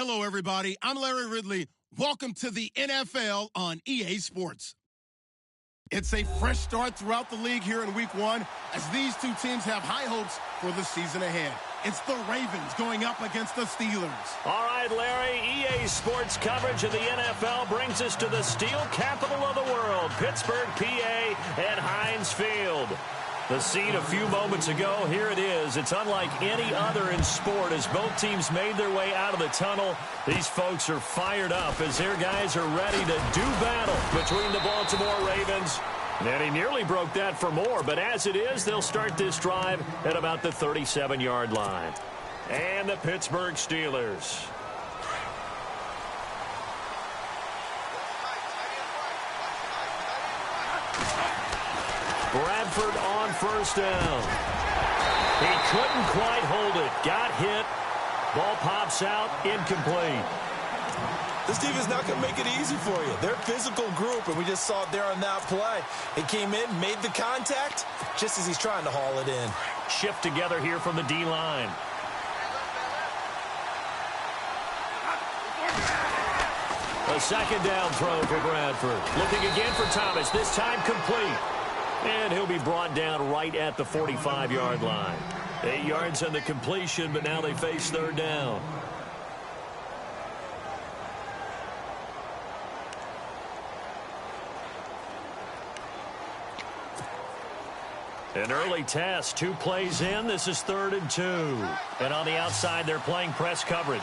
Hello, everybody. I'm Larry Ridley. Welcome to the NFL on EA Sports. It's a fresh start throughout the league here in Week 1 as these two teams have high hopes for the season ahead. It's the Ravens going up against the Steelers. All right, Larry, EA Sports coverage of the NFL brings us to the steel capital of the world, Pittsburgh, PA, at Heinz Field. The scene a few moments ago, here it is. It's unlike any other in sport as both teams made their way out of the tunnel. These folks are fired up as their guys are ready to do battle between the Baltimore Ravens. And he nearly broke that for more, but as it is, they'll start this drive at about the 37-yard line. And the Pittsburgh Steelers. Bradford on first down. He couldn't quite hold it. Got hit. Ball pops out. Incomplete. This defense is not going to make it easy for you. They're a physical group, and we just saw it there on that play. He came in, made the contact, just as he's trying to haul it in. Shift together here from the D-line. A second down throw for Bradford. Looking again for Thomas. This time complete. And he'll be brought down right at the 45-yard line. 8 yards on the completion, but now they face third down. An early test, 2 plays in. This is 3rd and 2. And on the outside, they're playing press coverage.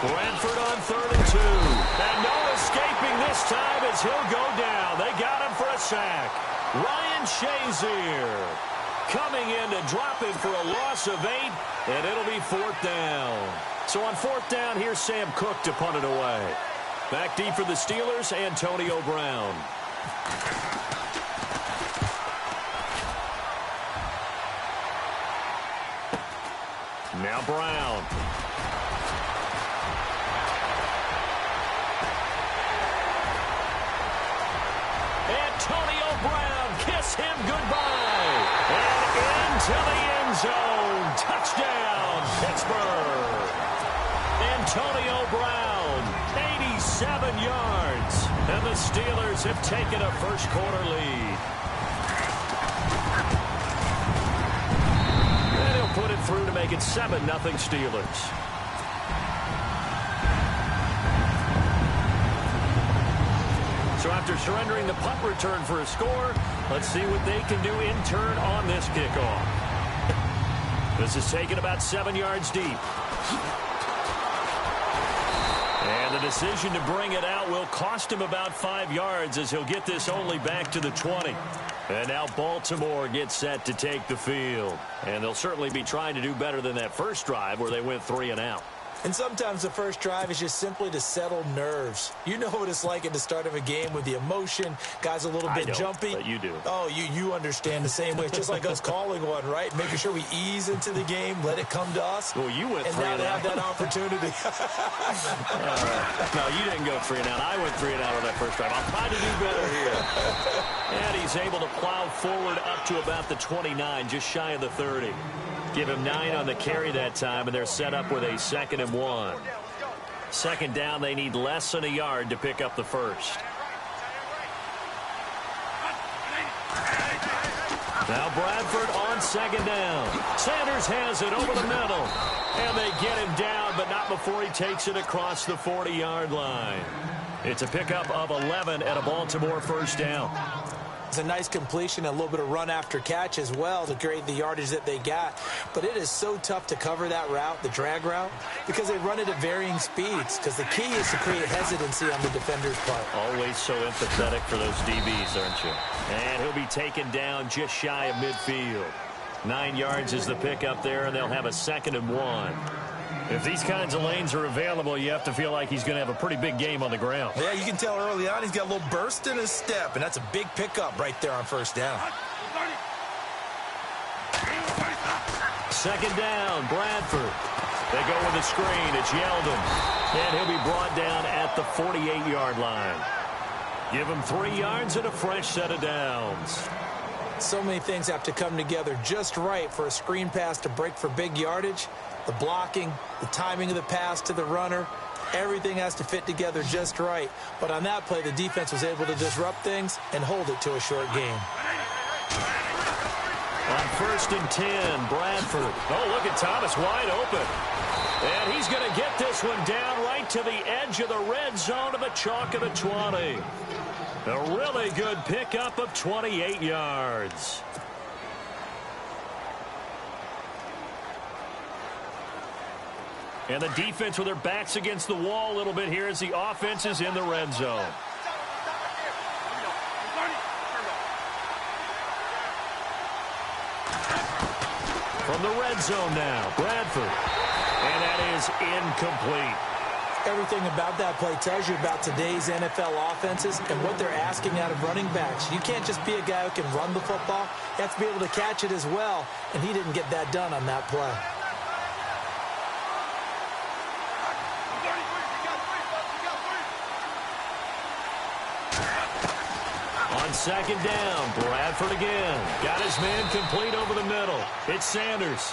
Bradford on 3rd and 2. And no escaping this time as he'll go down. They got him for a sack. Ryan Shazier coming in to drop him for a loss of 8, and it'll be 4th down. So on 4th down, here's Sam Cook to punt it away. Back deep for the Steelers, Antonio Brown. Now Brown. Antonio Brown, kiss him goodbye. And into the end zone. Touchdown, Pittsburgh. Antonio Brown, 87 yards. And the Steelers have taken a first-quarter lead. And he'll put it through to make it 7-0 Steelers. So after surrendering the punt return for a score, let's see what they can do in turn on this kickoff. This is taken about 7 yards deep. And the decision to bring it out will cost him about 5 yards as he'll get this only back to the 20. And now Baltimore gets set to take the field. And they'll certainly be trying to do better than that first drive where they went 3 and out. And sometimes the first drive is just simply to settle nerves. You know what it's like at the start of a game with the emotion. Guys a little bit jumpy. But you do. Oh, you understand the same way. It's just like us calling one, right? Making sure we ease into the game, let it come to us. Well, you went 3 and out. And now they have that opportunity. No, you didn't go 3 and out. I went 3 and out on that first drive. I'll try to do better here. And he's able to plow forward up to about the 29, just shy of the 30. Give him 9 on the carry that time, and they're set up with a 2nd and 1. Second down, they need less than a yard to pick up the first. Now Bradford on 2nd down. Sanders has it over the middle. And they get him down, but not before he takes it across the 40-yard line. It's a pickup of 11 at a Baltimore first down. It's a nice completion, a little bit of run after catch as well to create the yardage that they got. But it is so tough to cover that route, the drag route, because they run it at varying speeds. Because the key is to create hesitancy on the defender's part. Always so empathetic for those DBs, aren't you? And he'll be taken down just shy of midfield. 9 yards is the pickup there, and they'll have a 2nd and 1. If these kinds of lanes are available, you have to feel like he's going to have a pretty big game on the ground. Yeah, you can tell early on he's got a little burst in his step, and that's a big pickup right there on first down. 2nd down, Bradford. They go with a screen. It's Yeldon. And he'll be brought down at the 48-yard line. Give him 3 yards and a fresh set of downs. So many things have to come together just right for a screen pass to break for big yardage. The blocking, the timing of the pass to the runner, everything has to fit together just right. But on that play, the defense was able to disrupt things and hold it to a short game. On 1st and 10, Bradford. Oh, look at Thomas wide open. And he's going to get this one down right to the edge of the red zone to the chalk of the 20. A really good pickup of 28 yards. And the defense with their backs against the wall a little bit here as the offense is in the red zone. From the red zone now, Bradford. And that is incomplete. Everything about that play tells you about today's NFL offenses and what they're asking out of running backs. You can't just be a guy who can run the football. You have to be able to catch it as well, and he didn't get that done on that play. On 2nd down, Bradford again. Got his man complete over the middle. It's Sanders.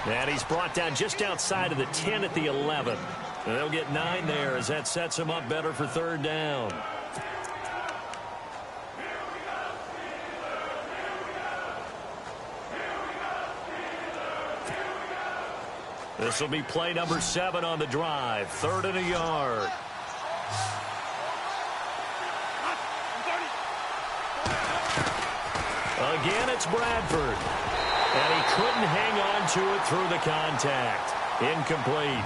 And he's brought down just outside of the 10 at the 11. And they'll get 9 there as that sets him up better for 3rd down. This will be play number 7 on the drive. 3rd and a yard. Again, it's Bradford. And he couldn't hang on to it through the contact. Incomplete.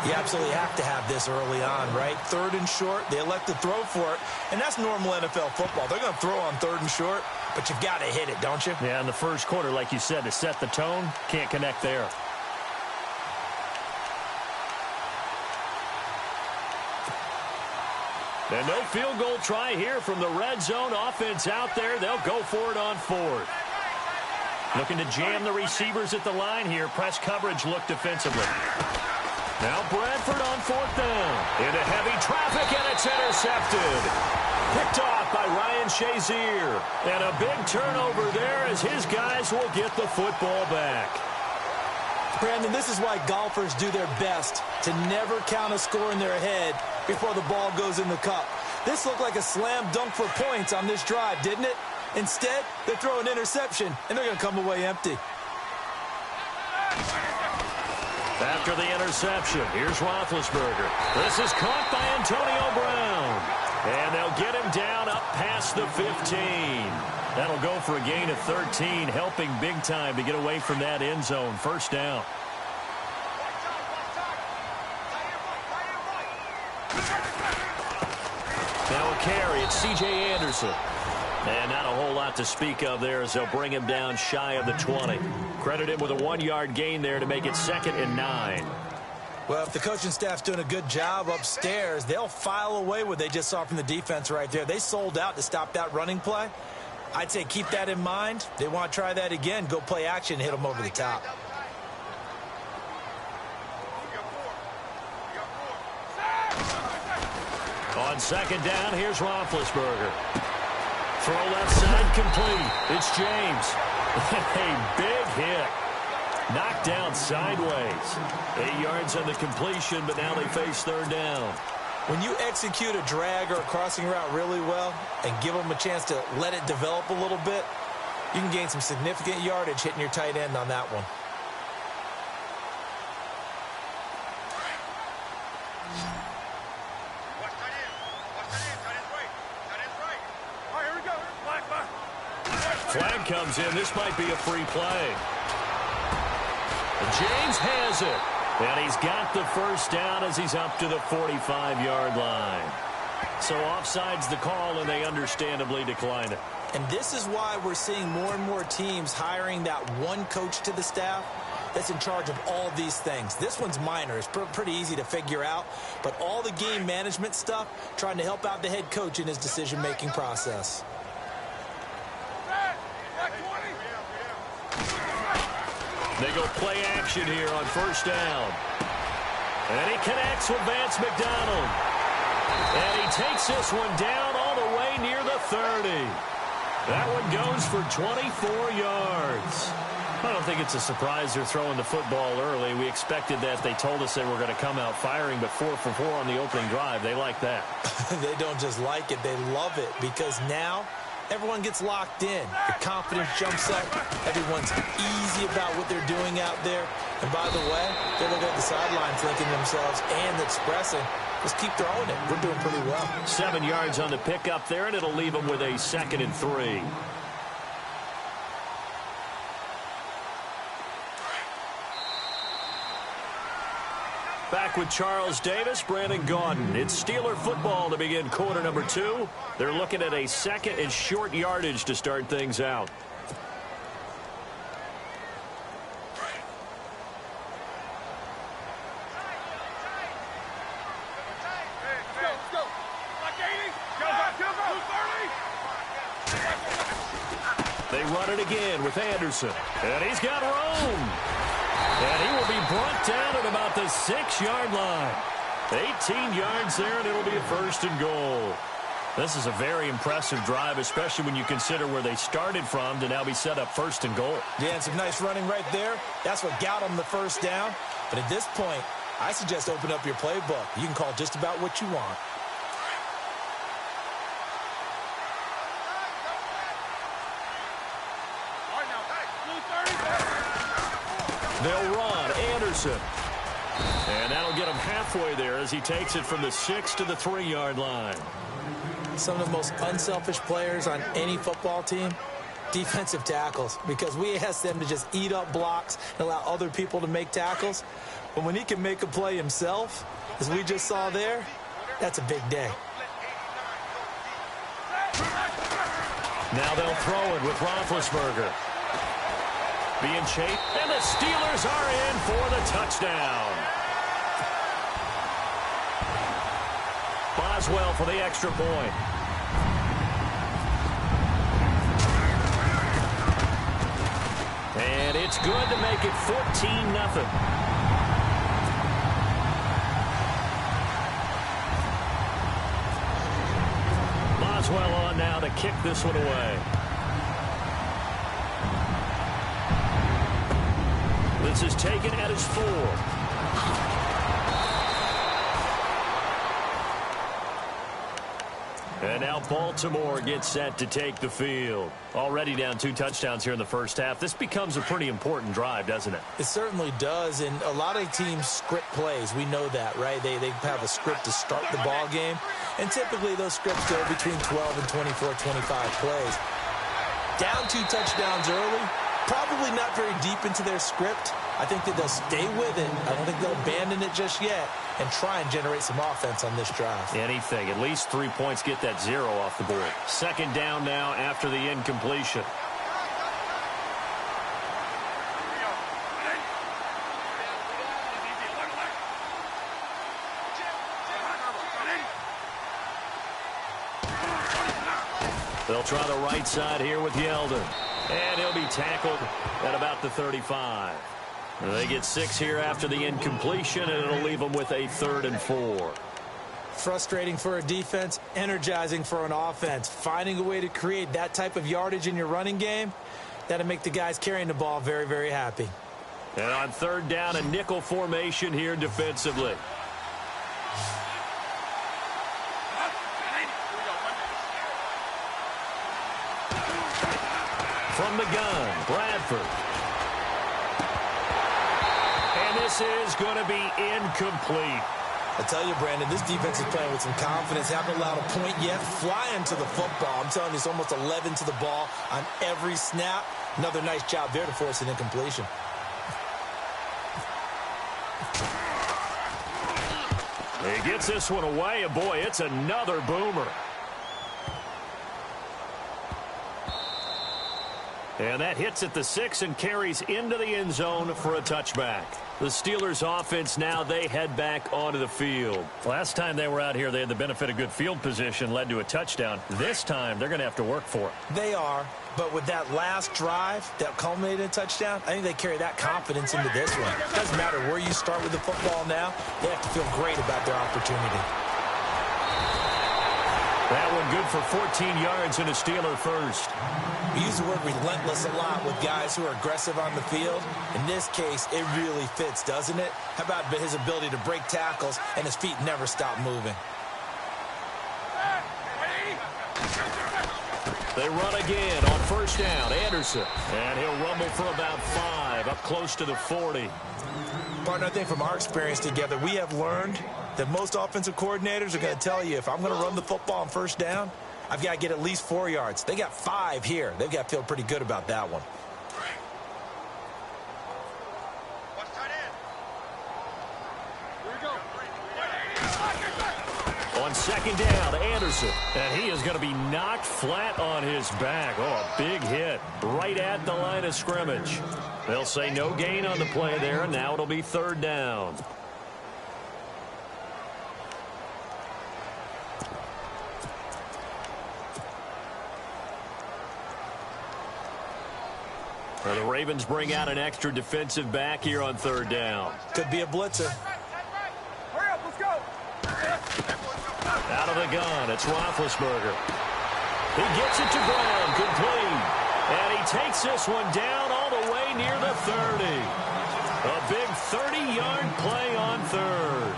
You absolutely have to have this early on, right? 3rd and short, they elect to throw for it, and that's normal NFL football. They're going to throw on 3rd and short, but you've got to hit it, don't you? Yeah, in the first quarter, like you said, to set the tone, can't connect there. And no field goal try here from the red zone. Offense out there. They'll go for it on 4th. Looking to jam the receivers at the line here. Press coverage look defensively. Now Bradford on 4th down. Into heavy traffic, and it's intercepted. Picked off by Ryan Shazier. And a big turnover there as his guys will get the football back. Brandon, this is why golfers do their best to never count a score in their head before the ball goes in the cup. This looked like a slam dunk for points on this drive, didn't it? Instead, they throw an interception, and they're going to come away empty. After the interception, here's Roethlisberger. This is caught by Antonio Brown. And they'll get him down up past the 15. That'll go for a gain of 13, helping big time to get away from that end zone. 1st down. Now a carry, it's C.J. Anderson. And not a whole lot to speak of there as they'll bring him down shy of the 20. Credit him with a 1-yard gain there to make it 2nd and 9. Well, if the coaching staff's doing a good job upstairs, they'll file away what they just saw from the defense right there. They sold out to stop that running play. I'd say keep that in mind. They want to try that again. Go play action, hit them over the top. On 2nd down, here's Roethlisberger. Throw left side complete. It's James. A big hit. Knocked down sideways. 8 yards on the completion, but now they face 3rd down. When you execute a drag or a crossing route really well and give them a chance to let it develop a little bit, you can gain some significant yardage hitting your tight end on that one. Flag comes in. This might be a free play. James has it. And he's got the 1st down as he's up to the 45-yard line. So offside's the call, and they understandably decline it. And this is why we're seeing more and more teams hiring that one coach to the staff that's in charge of all these things. This one's minor. It's pretty easy to figure out. But all the game management stuff, trying to help out the head coach in his decision-making process. They go play action here on 1st down. And he connects with Vance McDonald. And he takes this one down all the way near the 30. That one goes for 24 yards. I don't think it's a surprise they're throwing the football early. We expected that. They told us they were going to come out firing, but 4 for 4 on the opening drive. They like that. They don't just like it. They love it because now everyone gets locked in. The confidence jumps up. Everyone's easy about what they're doing out there. And by the way, they're looking at the sideline thinking to themselves and expressing, just keep throwing it. We're doing pretty well. 7 yards on the pickup there, and it'll leave them with a 2nd and 3. Back with Charles Davis, Brandon Gaudin. It's Steeler football to begin quarter number 2. They're looking at a 2nd and short yardage to start things out. They run it again with Anderson. And he's got room. And he will be brought down at about the 6-yard line. 18 yards there, and it'll be a 1st and goal. This is a very impressive drive, especially when you consider where they started from to now be set up 1st and goal. Yeah, and some nice running right there. That's what got them the 1st down. But at this point, I suggest open up your playbook. You can call just about what you want. They'll run Anderson. And that'll get him halfway there as he takes it from the 6 to the 3-yard line. Some of the most unselfish players on any football team, defensive tackles, because we ask them to just eat up blocks and allow other people to make tackles. But when he can make a play himself, as we just saw there, that's a big day. Now they'll throw it with Roethlisberger. Being chased, and the Steelers are in for the touchdown. Boswell for the extra point. And it's good to make it 14-0. Boswell on now to kick this one away. This is taken at his 4. And now Baltimore gets set to take the field. Already down 2 touchdowns here in the first half. This becomes a pretty important drive, doesn't it? It certainly does, and a lot of teams script plays. We know that, right? They have a script to start the ball game, and typically those scripts go between 12 and 24, 25 plays. Down 2 touchdowns early, probably not very deep into their script. I think that they'll stay with it. I don't think they'll abandon it just yet and try and generate some offense on this drive. Anything. At least 3 points, get that 0 off the board. 2nd down now after the incompletion. They'll try the right side here with Yeldon. And he'll be tackled at about the 35. They get 6 here after the incompletion, and it'll leave them with a 3rd and 4. Frustrating for a defense, energizing for an offense. Finding a way to create that type of yardage in your running game, that'll make the guys carrying the ball very, very happy. And on 3rd down, a nickel formation here defensively. From the gun, Bradford. And this is going to be incomplete. I tell you, Brandon, this defense is playing with some confidence. Haven't allowed a point yet. Flying to the football. I'm telling you, it's almost 11 to the ball on every snap. Another nice job there to force an incompletion. He gets this one away, and boy, it's another boomer. And that hits at the 6 and carries into the end zone for a touchback. The Steelers offense now, they head back onto the field. Last time they were out here, they had the benefit of good field position, led to a touchdown. This time, they're going to have to work for it. They are, but with that last drive that culminated in a touchdown, I think they carry that confidence into this one. It doesn't matter where you start with the football now. They have to feel great about their opportunity. That one good for 14 yards and a Steeler first. We use the word relentless a lot with guys who are aggressive on the field. In this case, it really fits, doesn't it? How about his ability to break tackles and his feet never stop moving? They run again on first down. Anderson. And he'll rumble for about 5, up close to the 40. Partner, I think from our experience together, we have learned that most offensive coordinators are going to tell you, if I'm going to run the football on first down, I've got to get at least 4 yards. They got 5 here. They've got to feel pretty good about that one. On second down, Anderson. And he is going to be knocked flat on his back. Oh, a big hit right at the line of scrimmage. They'll say no gain on the play there, and now it'll be third down. Well, the Ravens bring out an extra defensive back here on third down. Could be a blitzer. Hurry up, let's go. Out of the gun, it's Roethlisberger. He gets it to Brown, complete. And he takes this one down all the way near the 30. A big 30-yard play on third.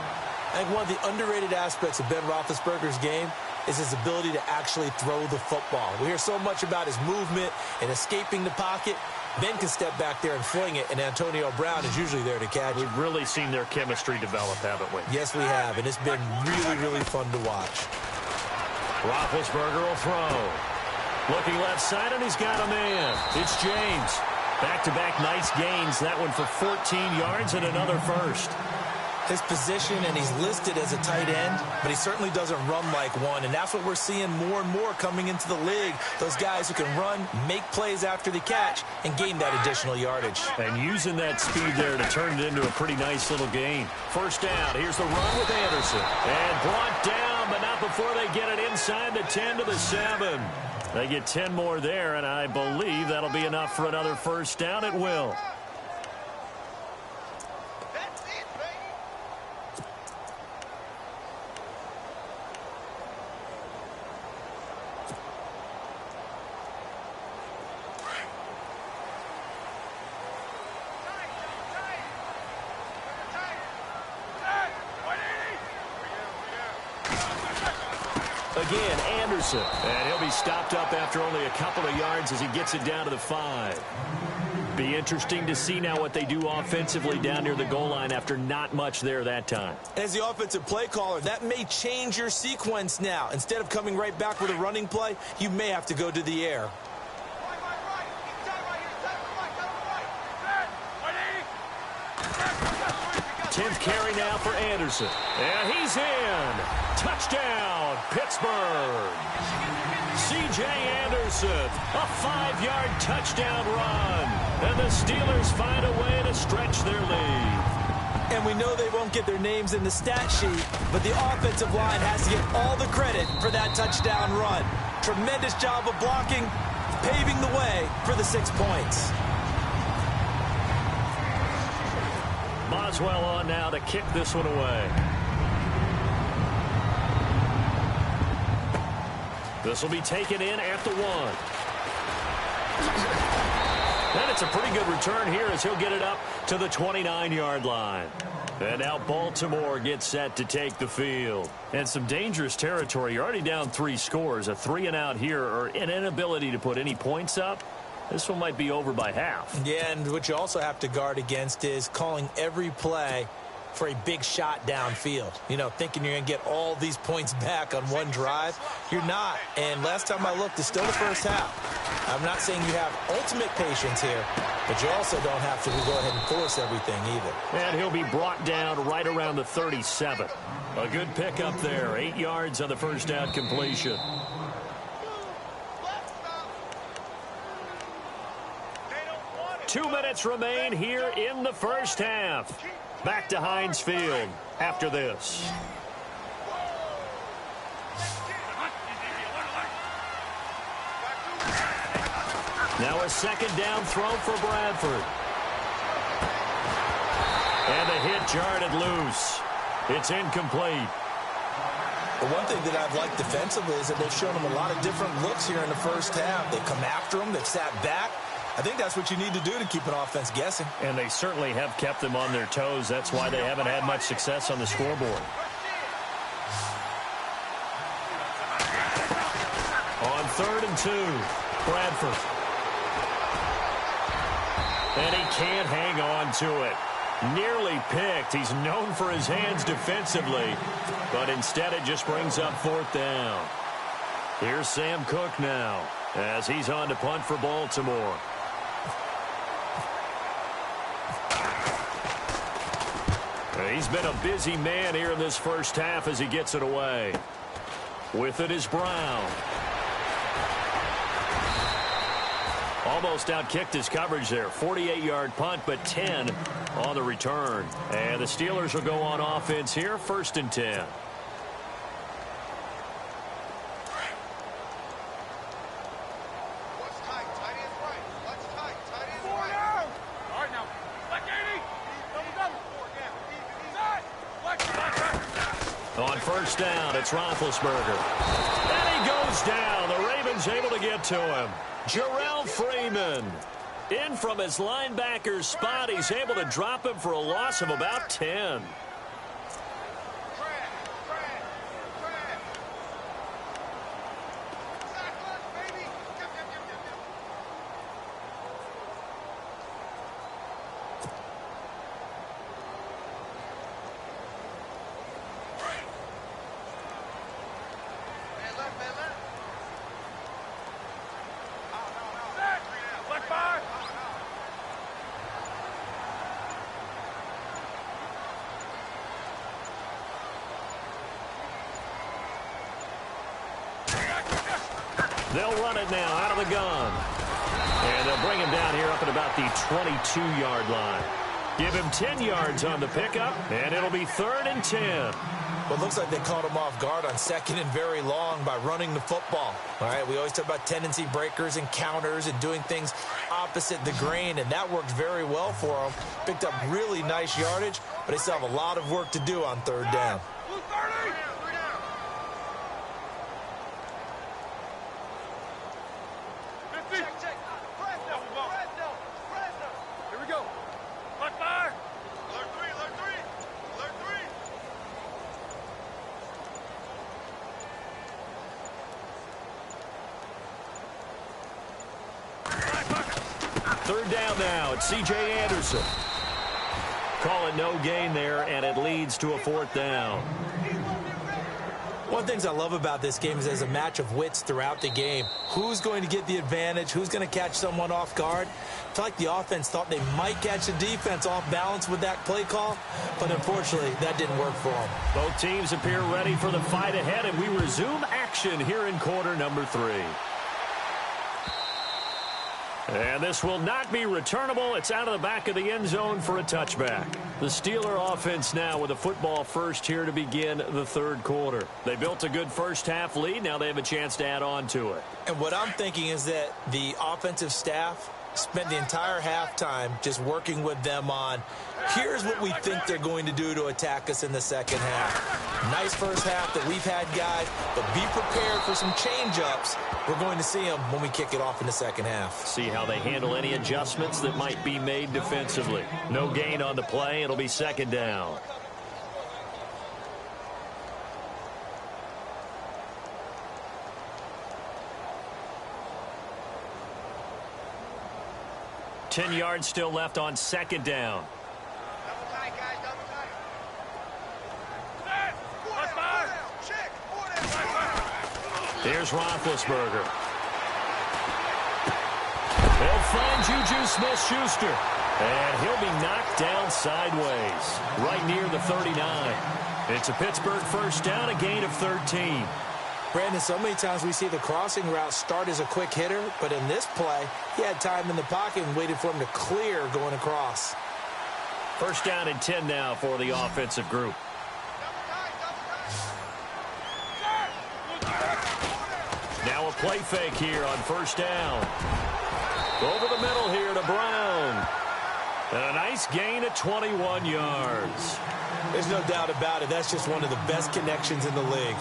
I think one of the underrated aspects of Ben Roethlisberger's game is his ability to actually throw the football. We hear so much about his movement and escaping the pocket. Ben can step back there and fling it, and Antonio Brown is usually there to catch it. We've really seen their chemistry develop, haven't we? Yes, we have, and it's been really, really fun to watch. Roethlisberger will throw. Looking left side, and he's got a man. It's James. Back-to-back nice gains. That one for 14 yards and another first. His position, and he's listed as a tight end, but he certainly doesn't run like one, and that's what we're seeing more and more coming into the league. Those guys who can run, make plays after the catch, and gain that additional yardage. And using that speed there to turn it into a pretty nice little gain. First down, here's the run with Anderson. And brought down, but not before they get it inside the 10 to the 7. They get 10 more there, and I believe that'll be enough for another first down. It will. Again, Anderson. And he'll be stopped up after only a couple of yards as he gets it down to the 5. Be interesting to see now what they do offensively down near the goal line after not much there that time. As the offensive play caller, that may change your sequence now. Instead of coming right back with a running play, you may have to go to the air. 10th carry now for Anderson. And he's in. Touchdown, Pittsburgh. C.J. Anderson, a 5-yard touchdown run. And the Steelers find a way to stretch their lead. And we know they won't get their names in the stat sheet, but the offensive line has to get all the credit for that touchdown run. Tremendous job of blocking, paving the way for the 6 points. Boswell on now to kick this one away. This will be taken in at the 1. And it's a pretty good return here as he'll get it up to the 29-yard line. And now Baltimore gets set to take the field. And some dangerous territory. You're already down 3 scores. A 3-and-out here, or an inability to put any points up. This one might be over by half. Yeah, and what you also have to guard against is calling every play for a big shot downfield. You know, thinking you're going to get all these points back on one drive. You're not. And last time I looked, it's still the first half. I'm not saying you have ultimate patience here, but you also don't have to go ahead and force everything either. And he'll be brought down right around the 37. A good pickup there. 8 yards on the first down completion. Two minutes remain here in the first half. Back to Heinz Field after this. Now a second down throw for Bradford. And the hit jarred it loose. It's incomplete. The one thing that I've liked defensively is that they've shown them a lot of different looks here in the first half. They've come after them. They've sat back. I think that's what you need to do to keep an offense guessing. And they certainly have kept them on their toes. That's why they haven't had much success on the scoreboard. On 3rd and 2, Bradford. And he can't hang on to it. Nearly picked. He's known for his hands defensively, but instead it just brings up 4th down. Here's Sam Cook now as he's on to punt for Baltimore. He's been a busy man here in this first half as he gets it away. With it is Brown. Almost outkicked his coverage there. 48-yard punt, but 10 on the return. And the Steelers will go on offense here, 1st and 10. On 1st down, it's Roethlisberger. And he goes down. The Ravens able to get to him. Jarrell Freeman in from his linebacker spot. He's able to drop him for a loss of about 10. They'll run it now out of the gun. And they'll bring him down here up at about the 22-yard line. Give him 10 yards on the pickup, and it'll be 3rd and 10. Well, it looks like they caught him off guard on 2nd and very long by running the football. All right, we always talk about tendency breakers and counters and doing things opposite the grain, and that worked very well for them. Picked up really nice yardage, but they still have a lot of work to do on 3rd down. Down now, it's C.J. Anderson. Call it no gain there, and it leads to a 4th down. One of the things I love about this game is there's a match of wits throughout the game. Who's going to get the advantage? Who's going to catch someone off guard? I feel like the offense thought they might catch the defense off balance with that play call, but unfortunately, that didn't work for them. Both teams appear ready for the fight ahead, and we resume action here in quarter number 3. And this will not be returnable. It's out of the back of the end zone for a touchback. The Steeler offense now with a football first here to begin the 3rd quarter. They built a good first half lead. Now they have a chance to add on to it. And what I'm thinking is that the offensive staff spent the entire halftime just working with them on, here's what we think they're going to do to attack us in the second half. Nice first half that we've had, guys, but be prepared for some change-ups. We're going to see them when we kick it off in the second half. See how they handle any adjustments that might be made defensively. No gain on the play. It'll be 2nd down. Ten yards still left on 2nd down. Double tight, guys, double tight. Here's Roethlisberger. They'll find Juju Smith-Schuster. And he'll be knocked down sideways, right near the 39. It's a Pittsburgh first down, a gain of 13. Brandon, so many times we see the crossing route start as a quick hitter, but in this play, he had time in the pocket and waited for him to clear going across. First down and 10 now for the offensive group. Now a play fake here on first down. Over the middle here to Brown. And a nice gain at 21 yards. There's no doubt about it. That's just one of the best connections in the league.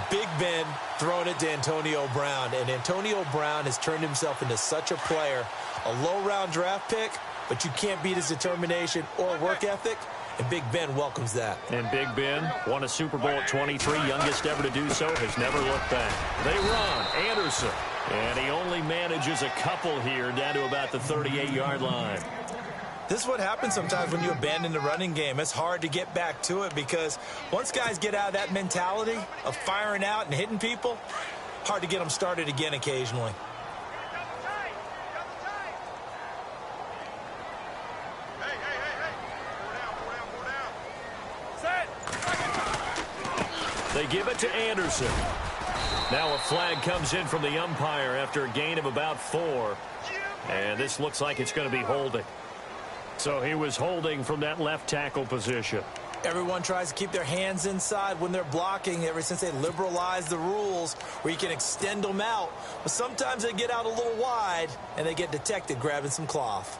Big Ben throwing it to Antonio Brown, and Antonio Brown has turned himself into such a player. A low-round draft pick, but you can't beat his determination or work ethic, and Big Ben welcomes that. And Big Ben won a Super Bowl at 23, youngest ever to do so, has never looked back. They run, Anderson, and he only manages a couple here down to about the 38-yard line. This is what happens sometimes when you abandon the running game. It's hard to get back to it because once guys get out of that mentality of firing out and hitting people, hard to get them started again occasionally. They give it to Anderson. Now a flag comes in from the umpire after a gain of about 4. And this looks like it's going to be holding. So he was holding from that left tackle position. Everyone tries to keep their hands inside when they're blocking ever since they liberalized the rules where you can extend them out. But sometimes they get out a little wide and they get detected grabbing some cloth.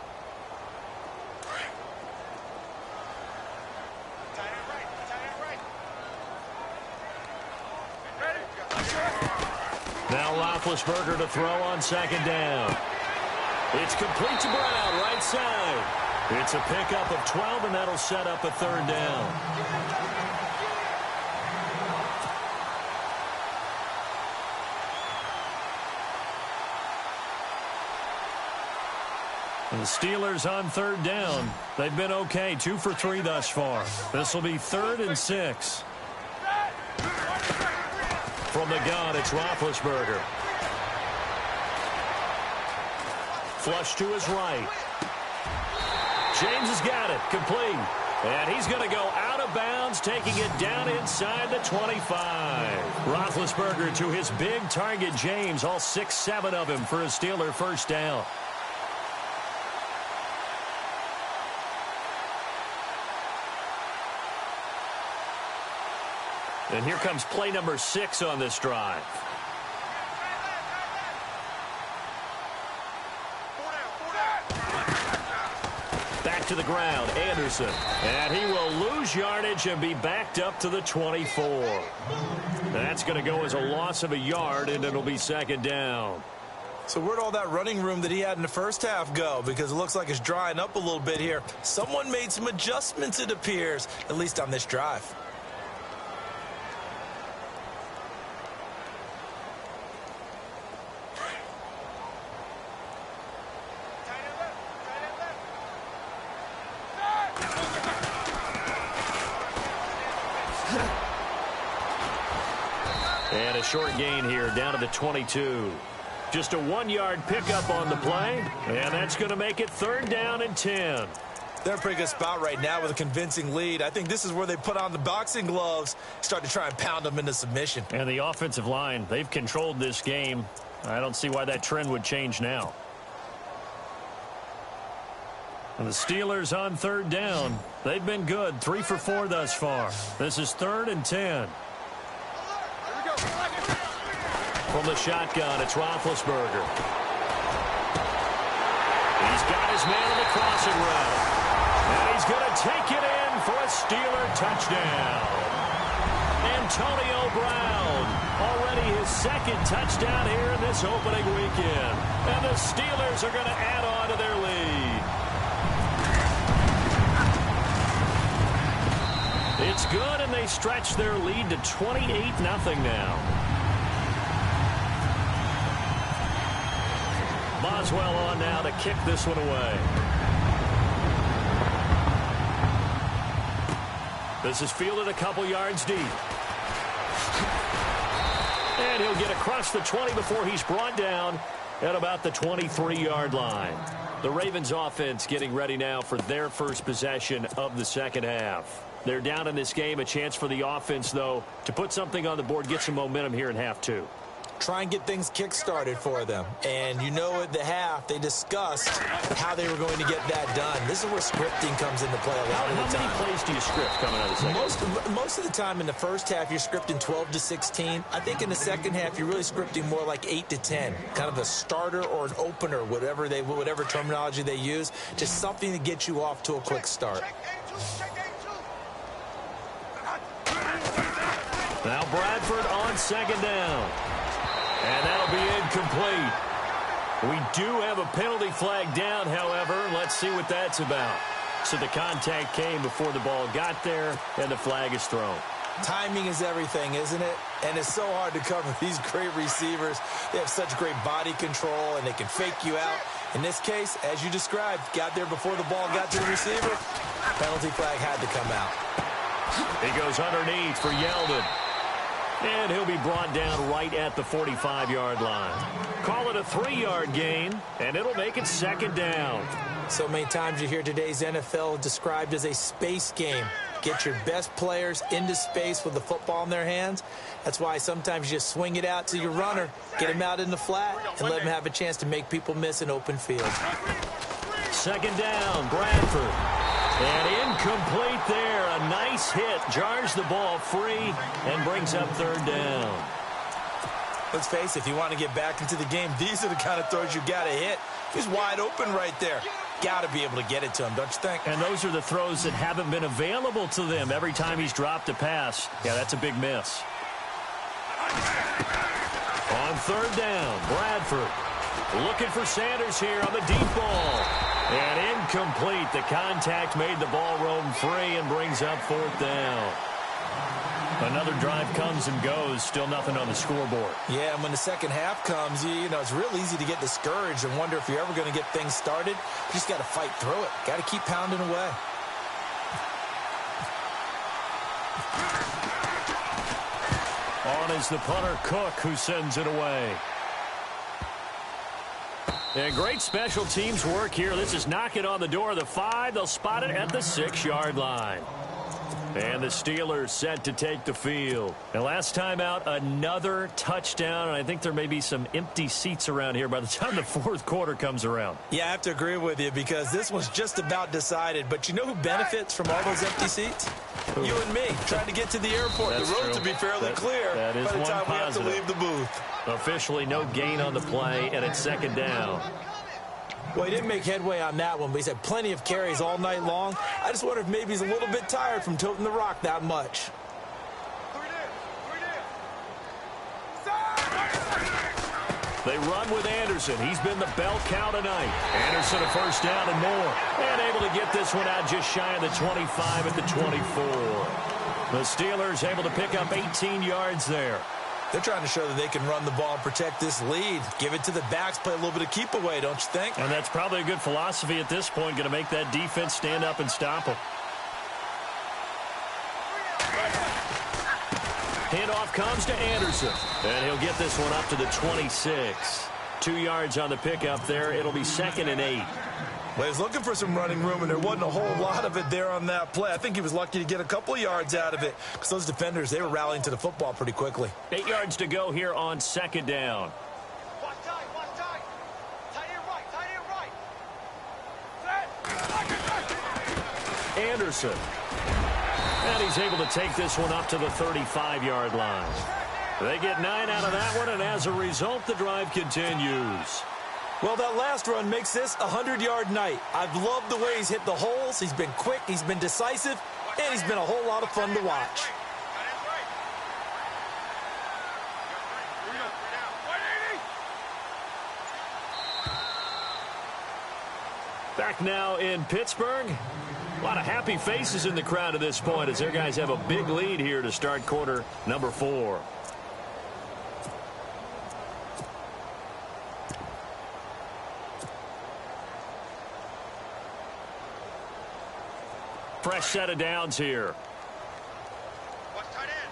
Now Roethlisberger to throw on second down. It's complete to Brown, right side. It's a pickup of 12, and that'll set up a third down. And the Steelers on third down. They've been okay, 2 for 3 thus far. This will be 3rd and 6. From the gun, it's Roethlisberger. Flush to his right. James has got it, complete. And he's going to go out of bounds, taking it down inside the 25. Roethlisberger to his big target, James, all 6-7 of him for a Steeler first down. And here comes play number 6 on this drive. Back to the ground, Anderson. And he will lose yardage and be backed up to the 24. That's going to go as a loss of a yard, and it'll be second down. So where'd all that running room that he had in the first half go? Because it looks like it's drying up a little bit here. Someone made some adjustments, it appears, at least on this drive. And a short gain here down to the 22. Just a 1-yard pickup on the play, and that's going to make it 3rd down and 10. They're in a pretty good spot right now with a convincing lead. I think this is where they put on the boxing gloves, start to try and pound them into submission. And the offensive line, they've controlled this game. I don't see why that trend would change now. And the Steelers on 3rd down. They've been good, 3 for 4 thus far. This is 3rd and 10. From the shotgun, it's Roethlisberger. He's got his man on the crossing route. And he's going to take it in for a Steeler touchdown. Antonio Brown, already his 2nd touchdown here in this opening weekend. And the Steelers are going to add on to their lead. It's good, and they stretch their lead to 28-0 now. Boswell on now to kick this one away. This is fielded a couple yards deep. And he'll get across the 20 before he's brought down at about the 23-yard line. The Ravens offense getting ready now for their first possession of the second half. They're down in this game. A chance for the offense, though, to put something on the board, get some momentum here in half 2. Try and get things kick-started for them. And you know at the half, they discussed how they were going to get that done. This is where scripting comes into play a lot of the time. How many plays do you script coming out of the second? Most of the time in the first half, you're scripting 12 to 16. I think in the second half, you're really scripting more like 8 to 10. Kind of a starter or an opener, whatever terminology they use. Just something to get you off to a quick start. Now Bradford on second down. And that'll be incomplete. We do have a penalty flag down, however. Let's see what that's about. So the contact came before the ball got there, and the flag is thrown. Timing is everything, isn't it? And it's so hard to cover these great receivers. They have such great body control, and they can fake you out. In this case, as you described, got there before the ball got to the receiver. Penalty flag had to come out. He goes underneath for Yeldon. And he'll be brought down right at the 45-yard line. Call it a 3-yard gain, and it'll make it second down. So many times you hear today's NFL described as a space game. Get your best players into space with the football in their hands. That's why sometimes you just swing it out to your runner, get him out in the flat, and let him have a chance to make people miss an open field. Second down, Bradford. And incomplete there. A nice hit. Jars the ball free and brings up third down. Let's face it, if you want to get back into the game, these are the kind of throws you got to hit. He's wide open right there. Got to be able to get it to him, don't you think? And those are the throws that haven't been available to them every time he's dropped a pass. Yeah, that's a big miss. On third down, Bradford looking for Sanders here on the deep ball. And incomplete. The contact made the ball roam free and brings up fourth down. Another drive comes and goes. Still nothing on the scoreboard. Yeah, and when the second half comes, you know, it's real easy to get discouraged and wonder if you're ever going to get things started. You just got to fight through it. Got to keep pounding away. On is the punter, Cook, who sends it away. And great special teams work here. This is knocking on the door of the 5. They'll spot it at the 6-yard line. And the Steelers set to take the field. And last time out, another touchdown. And I think there may be some empty seats around here by the time the fourth quarter comes around. Yeah, I have to agree with you because this one's just about decided. But you know who benefits from all those empty seats? You and me, trying to get to the airport. That's the road true. to be fairly clear that is by the one time positive. we have to leave the booth. Officially no gain on the play, and it's second down. Well, he didn't make headway on that one, but he's had plenty of carries all night long. I just wonder if maybe he's a little bit tired from toting the rock that much. They run with Anderson. He's been the bell cow tonight. Anderson a first down and more. And able to get this one out just shy of the 25 at the 24. The Steelers able to pick up 18 yards there. They're trying to show that they can run the ball and protect this lead. Give it to the backs, play a little bit of keep away, don't you think? And that's probably a good philosophy at this point, going to make that defense stand up and stop them. Handoff comes to Anderson, and he'll get this one up to the 26. 2 yards on the pickup there. It'll be 2nd and 8. Well, he was looking for some running room, and there wasn't a whole lot of it there on that play. I think he was lucky to get a couple of yards out of it because those defenders, they were rallying to the football pretty quickly. 8 yards to go here on second down. Watch tight. Tight end right. Anderson. And he's able to take this one up to the 35-yard line. They get 9 out of that one, and as a result, the drive continues. Well, that last run makes this a 100-yard night. I've loved the way he's hit the holes. He's been quick, he's been decisive, and he's been a whole lot of fun to watch. Back now in Pittsburgh. A lot of happy faces in the crowd at this point as their guys have a big lead here to start quarter number 4. Fresh set of downs here. Watch tight end.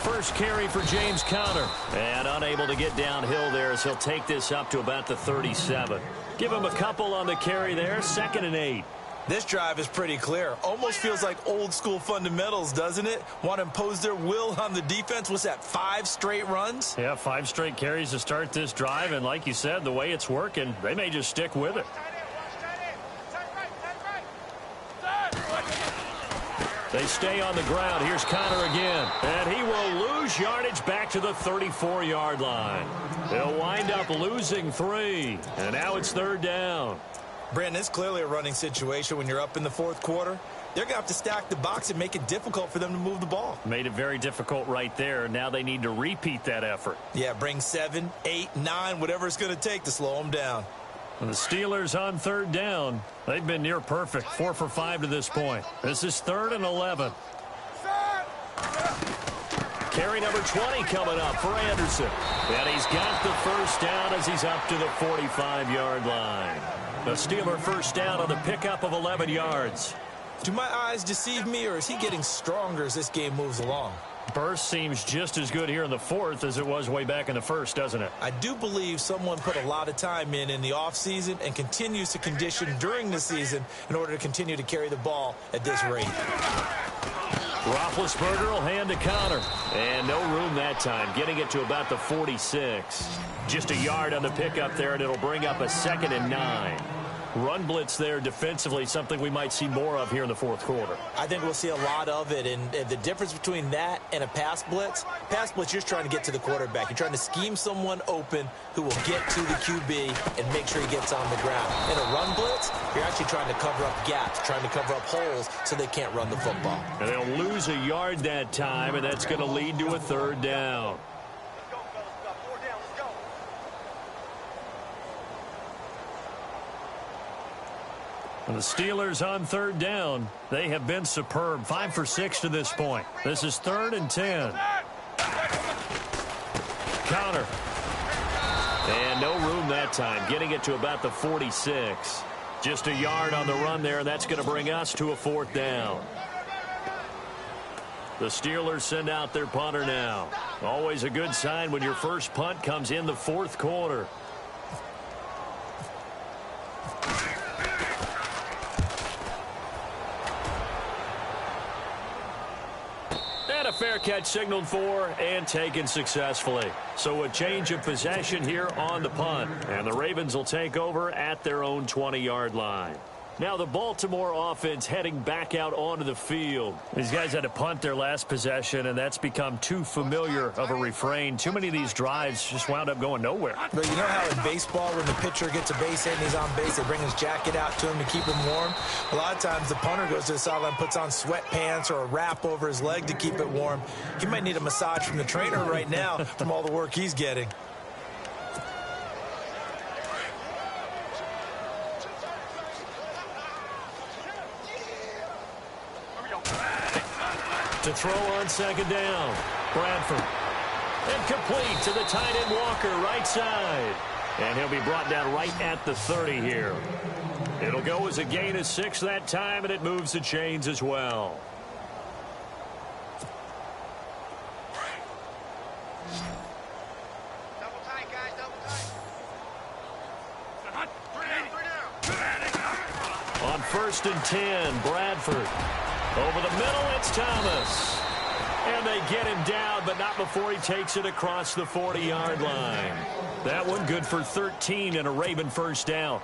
First carry for James Conner. And unable to get downhill there as he'll take this up to about the 37. Give him a couple on the carry there. 2nd and 8. This drive is pretty clear. Almost feels like old school fundamentals, doesn't it? Want to impose their will on the defense. What's that, 5 straight runs? Yeah, 5 straight carries to start this drive. And like you said, the way it's working, they may just stick with it. They stay on the ground. Here's Conner again. And he will lose yardage back to the 34-yard line. They'll wind up losing 3. And now it's 3rd down. Brandon, it's clearly a running situation when you're up in the fourth quarter. they're going to have to stack the box and make it difficult for them to move the ball. Made it very difficult right there. Now they need to repeat that effort. Yeah, bring 7, 8, 9, whatever it's going to take to slow them down. And the Steelers on third down. They've been near perfect, 4 for 5 to this point. This is 3rd and 11. Carry number 20 coming up for Anderson. And he's got the first down as he's up to the 45-yard line. The Steeler first down on the pickup of 11 yards. Do my eyes deceive me, or is he getting stronger as this game moves along? Burst seems just as good here in the 4th as it was way back in the 1st, doesn't it? I do believe someone put a lot of time in the offseason and continues to condition during the season in order to continue to carry the ball at this rate. Roethlisberger will hand to Connor. And no room that time, getting it to about the 46. Just a yard on the pickup there, and it'll bring up a 2nd and 9. Run blitz there defensively, something we might see more of here in the 4th quarter. I think we'll see a lot of it, and the difference between that and a pass blitz, you're just trying to get to the quarterback. You're trying to scheme someone open who will get to the QB and make sure he gets on the ground. In a run blitz, you're actually trying to cover up gaps, trying to cover up holes so they can't run the football. And they'll lose a yard that time, and that's going to lead to a 3rd down. And the Steelers on 3rd down. They have been superb. 5 for 6 to this point. This is 3rd and 10. Connor. And no room that time. Getting it to about the 46. Just a yard on the run there, and that's going to bring us to a 4th down. The Steelers send out their punter now. Always a good sign when your first punt comes in the 4th quarter. And a fair catch signaled for and taken successfully. So a change of possession here on the punt. And the Ravens will take over at their own 20-yard line. Now the Baltimore offense heading back out onto the field. These guys had to punt their last possession, and that's become too familiar of a refrain. Too many of these drives just wound up going nowhere. But you know how in baseball, when the pitcher gets a base hit and he's on base, they bring his jacket out to him to keep him warm? A lot of times the punter goes to the sideline, puts on sweatpants or a wrap over his leg to keep it warm. He might need a massage from the trainer right now from all the work he's getting. To throw on 2nd down. Bradford. And complete to the tight end Walker, right side. And he'll be brought down right at the 30 here. It'll go as a gain of 6 that time, and it moves the chains as well. Double tight, guys, double tight. 3 down. On 1st and 10, Bradford. Over the middle, it's Thomas. And they get him down, but not before he takes it across the 40-yard line. That one good for 13 and a Raven first down.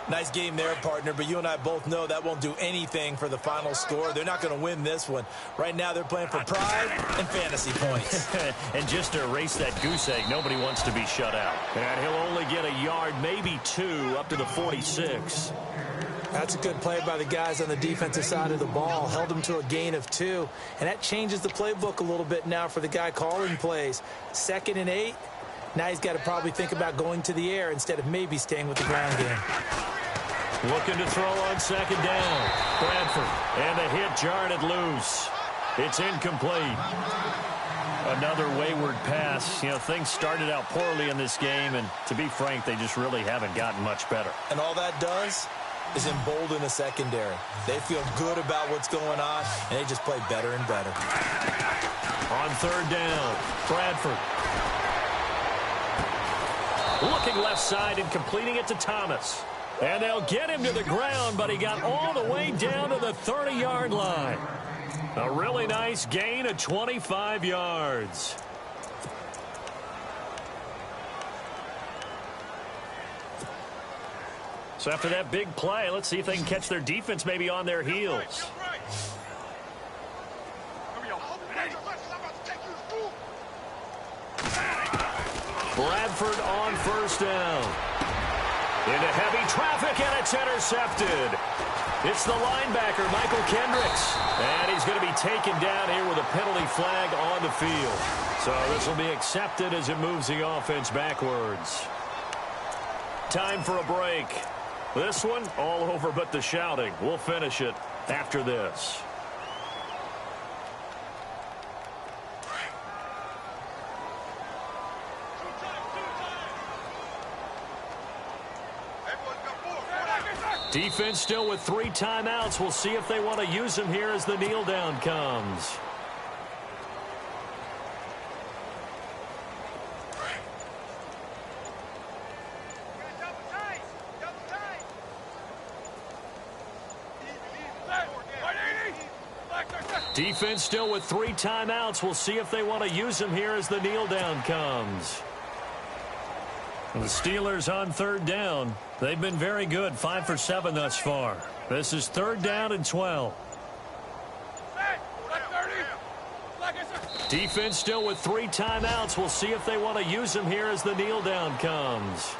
Nice game there, partner, but you and I both know that won't do anything for the final score. They're not going to win this one. Right now, they're playing for pride and fantasy points. And just to erase that goose egg, nobody wants to be shut out. And he'll only get a yard, maybe 2, up to the 46. That's a good play by the guys on the defensive side of the ball. Held them to a gain of 2. And that changes the playbook a little bit now for the guy calling plays. 2nd and 8. Now he's got to probably think about going to the air instead of maybe staying with the ground game. Looking to throw on 2nd down. Bradford. And the hit jarred it loose. It's incomplete. Another wayward pass. You know, things started out poorly in this game, and to be frank, they just really haven't gotten much better. And all that does is embolden the secondary. They feel good about what's going on, and they just play better and better. On 3rd down, Bradford. Looking left side and completing it to Thomas. And they'll get him to the ground, but he got all the way down to the 30-yard line. A really nice gain of 25 yards. So after that big play, let's see if they can catch their defense maybe on their heels. Bradford on 1st down. Into heavy traffic, and it's intercepted. It's the linebacker, Michael Kendricks. And he's going to be taken down here with a penalty flag on the field. So this will be accepted as it moves the offense backwards. Time for a break. This one, all over but the shouting. We'll finish it after this. Defense still with 3 timeouts. We'll see if they want to use them here as the kneel down comes. Defense still with 3 timeouts. We'll see if they want to use them here as the kneel down comes. The Steelers on 3rd down. They've been very good, 5 for 7 thus far. This is 3rd down and 12. Defense still with 3 timeouts. We'll see if they want to use them here as the kneel down comes.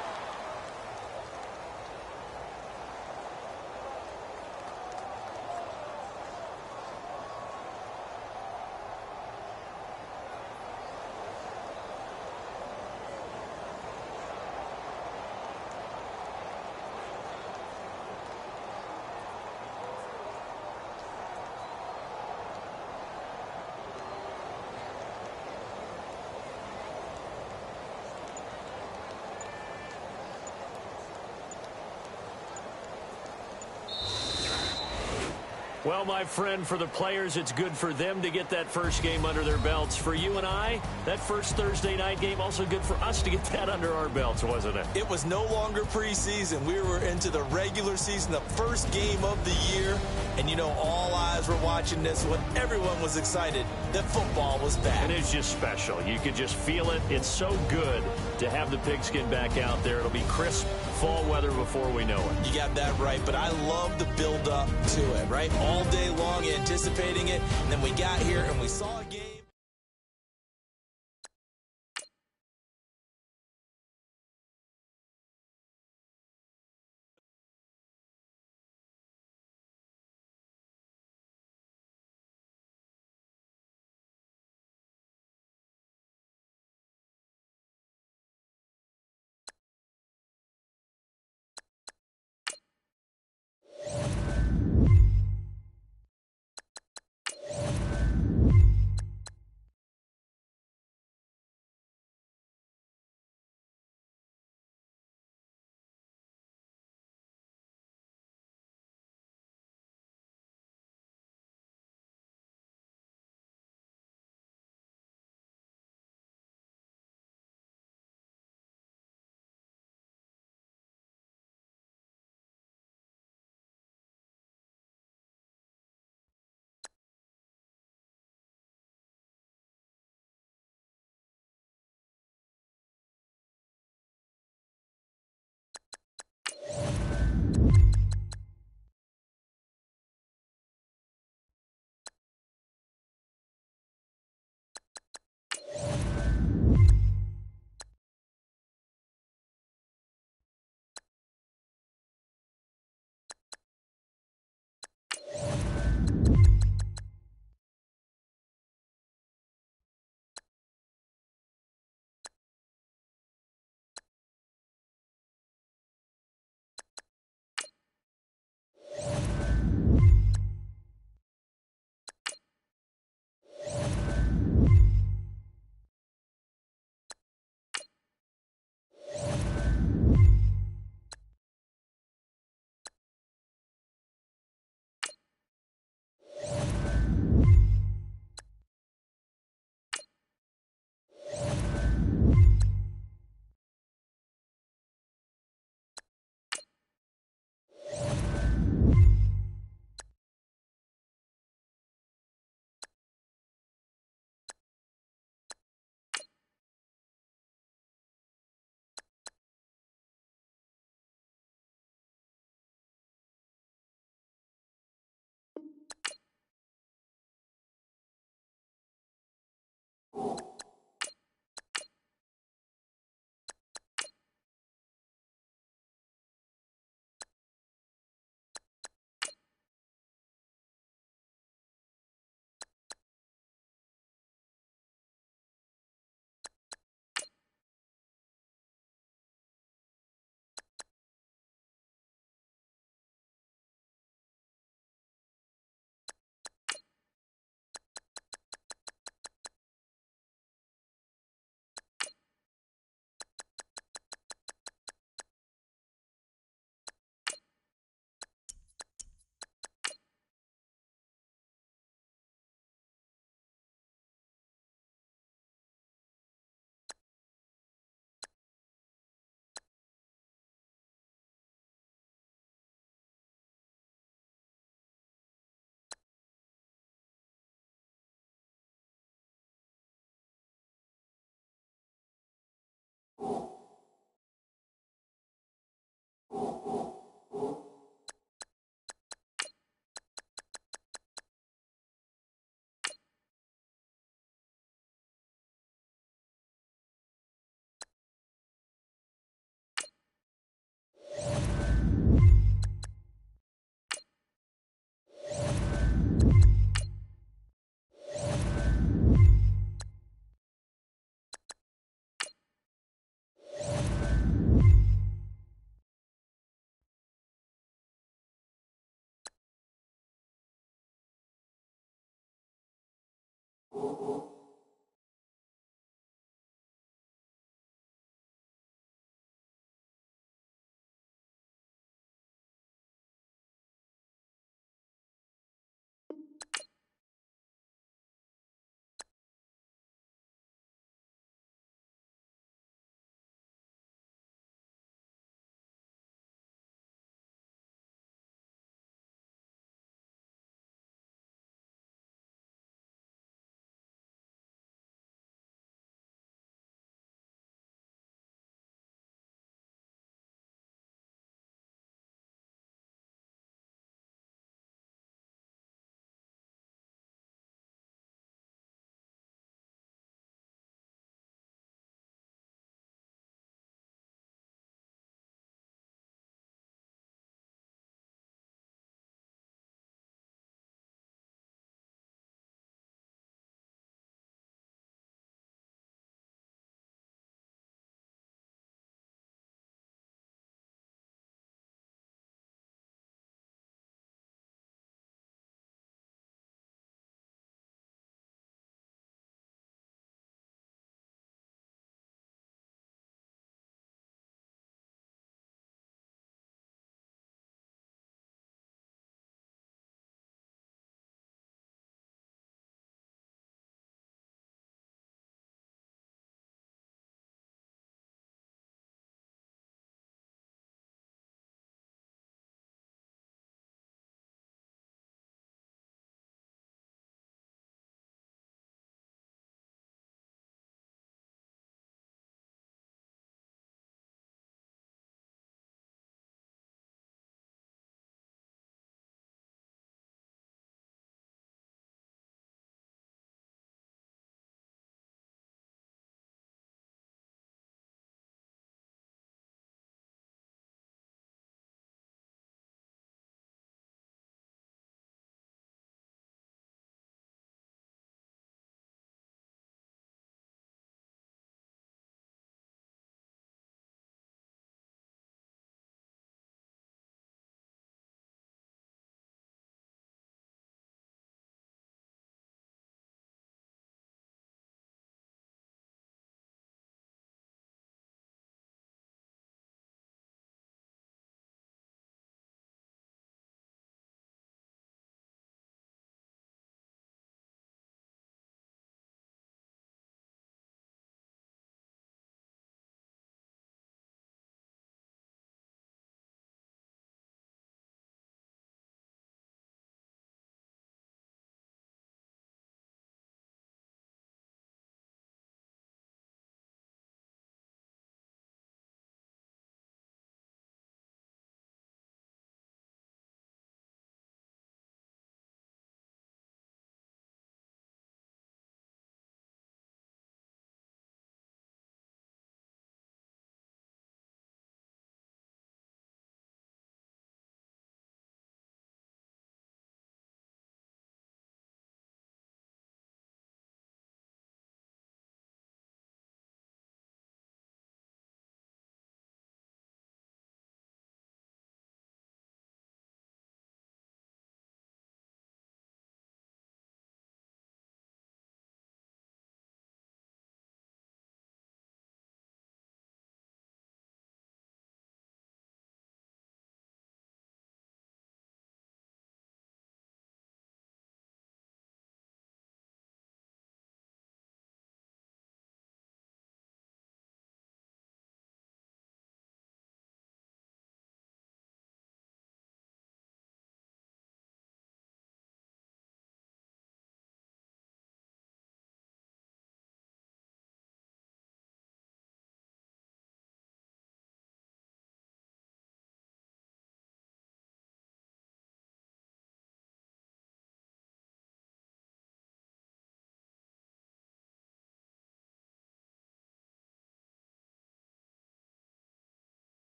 Well, my friend, for the players, it's good for them to get that first game under their belts. For you and I, that first Thursday night game, also good for us to get that under our belts, wasn't it? It was no longer preseason. We were into the regular season, the first game of the year. And, you know, all eyes were watching this when everyone was excited that football was back. And it's just special. You could just feel it. It's so good to have the pigskin back out there. It'll be crisp fall weather before we know it. You got that right, but I love the build up to it, right? All day long anticipating it, and then we got here and we saw a game.